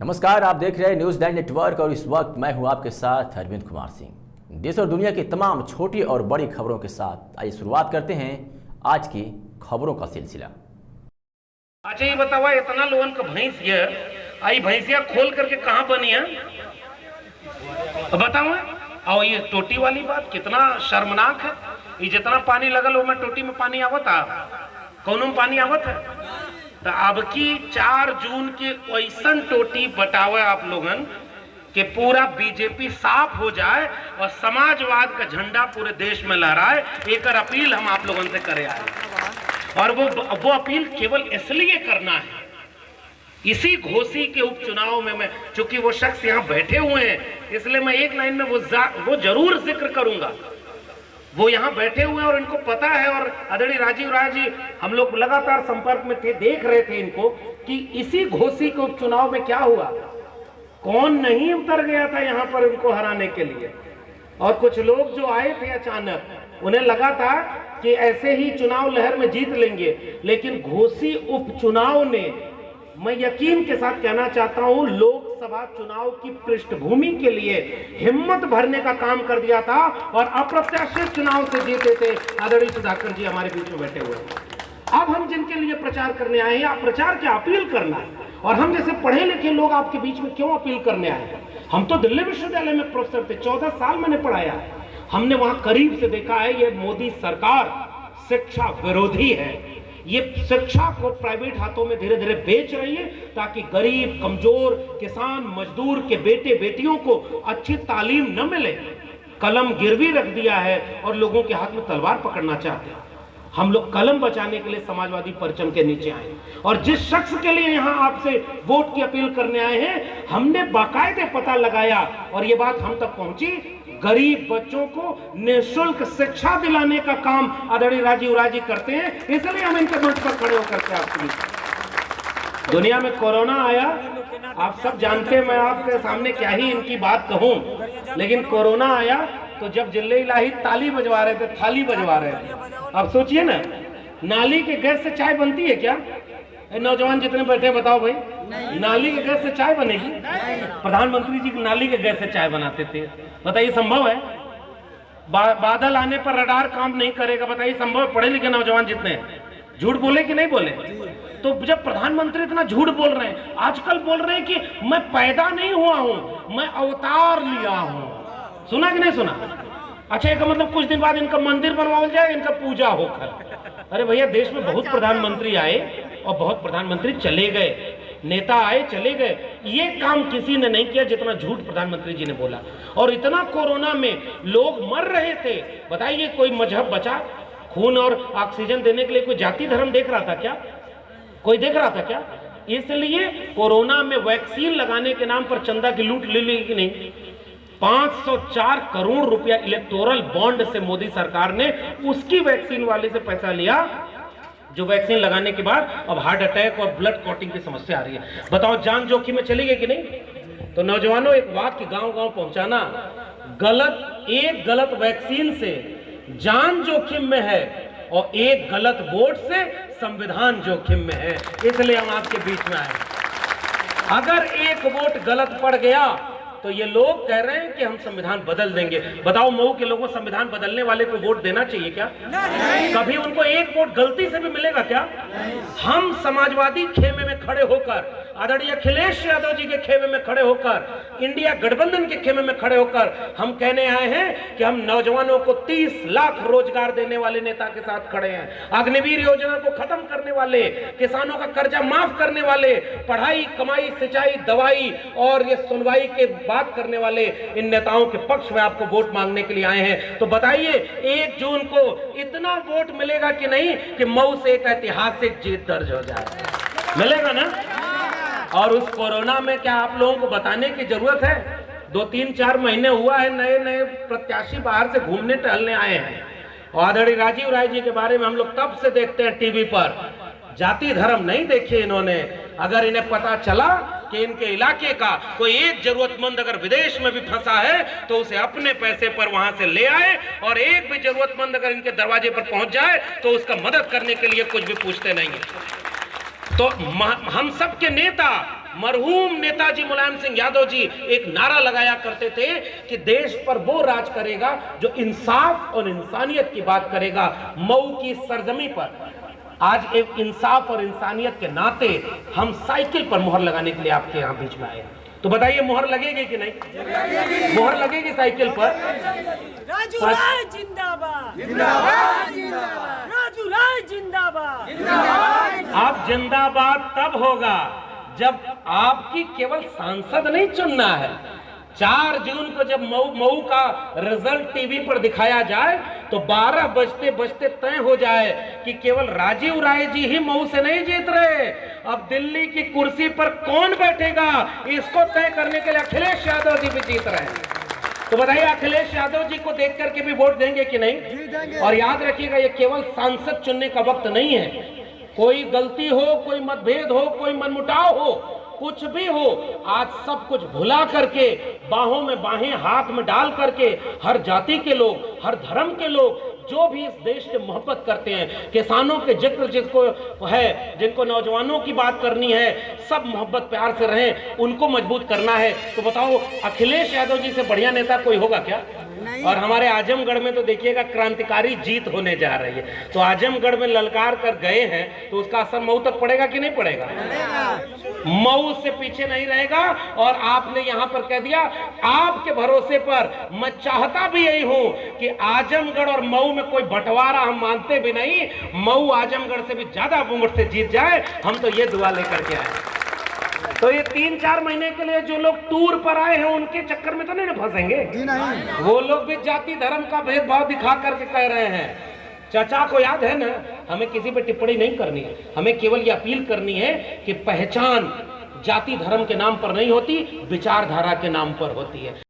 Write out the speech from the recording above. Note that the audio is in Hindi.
नमस्कार, आप देख रहे हैं न्यूज़ लैंड नेटवर्क और इस वक्त मैं हूं आपके साथ अरविंद कुमार सिंह। देश और दुनिया की तमाम छोटी और बड़ी खबरों के साथ आइए शुरुआत करते हैं आज की खबरों का सिलसिला। अच्छा ये बतावा, इतना लोगन का भैंस ये आई भैंसिया खोल करके कहाँ बनी है बताओ। और ये टोटी वाली बात कितना शर्मनाक है। ये जितना पानी लगल हो में टोटी में पानी आवत आ कौनों में पानी आवत है। तो अब की 4 जून के ऐसा टोटी बटावे आप लोगन कि पूरा बीजेपी साफ हो जाए और समाजवाद का झंडा पूरे देश में लहराए। एक अपील हम आप लोगों से करे आए और वो अपील केवल इसलिए करना है, इसी घोसी के उपचुनाव में मैं चूंकि वो शख्स यहाँ बैठे हुए हैं इसलिए मैं एक लाइन में वो जरूर जिक्र करूंगा। वो यहाँ बैठे हुए हैं और इनको पता है और आदरणीय राजीव राय जी हम लोग लगातार संपर्क में थे, देख रहे थे इनको कि इसी घोसी के उपचुनाव में क्या हुआ, कौन नहीं उतर गया था यहाँ पर इनको हराने के लिए। और कुछ लोग जो आए थे अचानक उन्हें लगा था कि ऐसे ही चुनाव लहर में जीत लेंगे, लेकिन घोसी उपचुनाव ने, मैं यकीन के साथ कहना चाहता हूं, लोकसभा चुनाव की पृष्ठभूमि के लिए हिम्मत भरने का काम कर दिया था और अप्रत्याशित चुनाव से जीते थे आदरणीय सुधाकर जी हमारे बीच में बैठे हुए। अब हम जिनके लिए प्रचार करने आए हैं, आप प्रचार क्या अपील करना है। और हम जैसे पढ़े लिखे लोग आपके बीच में क्यों अपील करने आए हैं। हम तो दिल्ली विश्वविद्यालय में प्रोफेसर थे, 14 साल मैंने पढ़ाया है। हमने वहां करीब से देखा है ये मोदी सरकार शिक्षा विरोधी है। ये शिक्षा को प्राइवेट हाथों में धीरे धीरे बेच रही है ताकि गरीब, कमजोर, किसान, मजदूर के बेटे बेटियों को अच्छी तालीम न मिले। कलम गिरवी रख दिया है और लोगों के हाथ में तलवार पकड़ना चाहते हैं। हम लोग कलम बचाने के लिए समाजवादी परचम के नीचे आए और जिस शख्स के लिए यहाँ आपसे वोट की अपील करने आए हैं, हमने बाकायदे पता लगाया और ये बात हम तक पहुंची, गरीब बच्चों को निःशुल्क शिक्षा दिलाने का काम आदरणीय राजीव राय जी करते हैं। इसलिए हम इनके मंच पर खड़े होकर के आपसे, दुनिया में कोरोना आया, आप सब जानते हैं, मैं आपके सामने क्या ही इनकी बात कहूं, लेकिन कोरोना आया तो जब जिले इलाही ताली बजवा रहे थे, थाली बजवा रहे थे। अब सोचिए ना, नाली के गैस से चाय बनती है क्या? नौजवान जितने बैठे हैं बताओ भाई, नाली के गैस से चाय बनेगी? प्रधानमंत्री जी नाली के गैस से चाय बनाते थे, बताइए संभव है? बादल आने पर रडार काम नहीं करेगा, बताइए संभव है? पढ़े लिखे नौजवान जितने हैं, झूठ बोले कि नहीं बोले? तो जब प्रधानमंत्री इतना झूठ बोल रहे हैं, आजकल बोल रहे हैं कि मैं पैदा नहीं हुआ हूं, मैं अवतार लिया हूं। सुना कि नहीं सुना? अच्छा, इसका मतलब कुछ दिन बाद इनका मंदिर बनवाया जाए, इनका पूजा होकर। अरे भैया, देश में बहुत प्रधानमंत्री आए और बहुत प्रधानमंत्री चले गए, नेता आए चले गए, ये काम किसी ने नहीं किया जितना झूठ प्रधानमंत्री जी ने बोला। और इतना कोरोना में लोग मर रहे थे, बताइए कोई मजहब बचा? खून और ऑक्सीजन देने के लिए कोई जाति धर्म देख रहा था क्या? कोई देख रहा था क्या? इसलिए कोरोना में वैक्सीन लगाने के नाम पर चंदा की लूट ले ली कि नहीं? 504 करोड़ रुपया इलेक्टोरल बॉन्ड से मोदी सरकार ने उसकी वैक्सीन वाले से पैसा लिया जो वैक्सीन लगाने के बाद अब हार्ट अटैक और ब्लड क्लॉटिंग की समस्या आ रही है। बताओ, जान जोखिम में चली गई कि नहीं? तो नौजवानों, एक बात की गांव-गांव पहुंचाना, एक गलत वैक्सीन से जान जोखिम में है और एक गलत वोट से संविधान जोखिम में है। इसलिए हम आपके बीच में आए। अगर एक वोट गलत पड़ गया तो ये लोग कह रहे हैं कि हम संविधान बदल देंगे। बताओ, मऊ के लोगों को संविधान बदलने वाले को वोट देना चाहिए क्या? नहीं। कभी उनको एक वोट गलती से भी मिलेगा क्या? नहीं। हम समाजवादी खेमे में खड़े होकर, आदरणीय अखिलेश यादव जी के खेमे में खड़े होकर, इंडिया गठबंधन के खेमे में खड़े होकर हम कहने आए हैं कि हम नौजवानों को 30 लाख रोजगार देने वाले नेता के साथ खड़े हैं, अग्निवीर योजना को खत्म करने वाले, किसानों का कर्जा माफ करने वाले, पढ़ाई, कमाई, सिंचाई, दवाई और ये सुनवाई के बात करने वाले इन नेताओं के पक्ष में आपको वोट मांगने के लिए आए हैं। तो बताइए, 1 जून को इतना वोट मिलेगा कि नहीं कि मऊ से एक ऐतिहासिक जीत दर्ज हो जाए? मिलेगा ना? और उस कोरोना में क्या आप लोगों को बताने की जरूरत है? 2-3-4 महीने हुआ है, नए नए प्रत्याशी बाहर से घूमने टहलने आए हैं और आदरणीय राजीव राय जी के बारे में हम लोग तब से देखते हैं टीवी पर, जाति धर्म नहीं देखे इन्होंने। अगर इन्हें पता चला कि इनके इलाके का कोई एक जरूरतमंद अगर विदेश में भी फंसा है तो उसे अपने पैसे पर वहां से ले आए, और एक भी जरूरतमंद अगर इनके दरवाजे पर पहुंच जाए तो उसका मदद करने के लिए कुछ भी पूछते नहीं है। तो हम सब के नेता मरहूम नेताजी मुलायम सिंह यादव जी एक नारा लगाया करते थे कि देश पर वो राज करेगा जो इंसाफ और इंसानियत की बात करेगा। मऊ की सरजमी पर आज एक इंसाफ और इंसानियत के नाते हम साइकिल पर मुहर लगाने के लिए आपके यहाँ बीच में आए। तो बताइए मुहर लगेगी कि नहीं? मुहर लगेगी साइकिल पर? राजू राय जिंदाबाद, जिंदाबाद, जिंदाबाद, राजू राय जिंदाबाद। आप जिंदाबाद तब होगा जब आपकी केवल सांसद नहीं चुनना है। 4 जून को जब मऊ का रिजल्ट टीवी पर दिखाया जाए तो 12 बजते बजते तय हो जाए कि केवल राजीव राय जी ही मऊ से नहीं जीत रहे, अब दिल्ली की कुर्सी पर कौन बैठेगा इसको तय करने के लिए अखिलेश यादव जी भी जीत रहे हैं। तो बताइए अखिलेश यादव जी को देख करके भी वोट देंगे कि नहीं? और याद रखिएगा ये केवल सांसद चुनने का वक्त नहीं है। कोई गलती हो, कोई मतभेद हो, कोई मनमुटाव हो, कुछ भी हो, आज सब कुछ भुला करके बाहों में बाहें हाथ में डाल करके हर जाति के लोग, हर धर्म के लोग जो भी इस देश से मोहब्बत करते हैं, किसानों के जिक्र जिसको है, जिनको नौजवानों की बात करनी है, सब मोहब्बत प्यार से रहें, उनको मजबूत करना है। तो बताओ अखिलेश यादव जी से बढ़िया नेता कोई होगा क्या? और हमारे आजमगढ़ में तो देखिएगा क्रांतिकारी जीत होने जा रही है। तो आजमगढ़ में ललकार कर गए हैं तो उसका असर मऊ तक पड़ेगा कि नहीं पड़ेगा? मऊ से पीछे नहीं रहेगा। और आपने यहां पर कह दिया, आपके भरोसे पर मैं चाहता भी यही हूं कि आजमगढ़ और मऊ में कोई बंटवारा हम मानते भी नहीं, मऊ आजमगढ़ से भी ज्यादा वोट से जीत जाए, हम तो ये दुआ लेकर के आए। तो ये 3-4 महीने के लिए जो लोग टूर पर आए हैं उनके चक्कर में तो नहीं फंसेंगे जी? नहीं, वो लोग भी जाति धर्म का भेदभाव दिखा करके कह रहे हैं। चाचा को याद है ना, हमें किसी पे टिप्पणी नहीं करनी है, हमें केवल ये अपील करनी है कि पहचान जाति धर्म के नाम पर नहीं होती, विचारधारा के नाम पर होती है।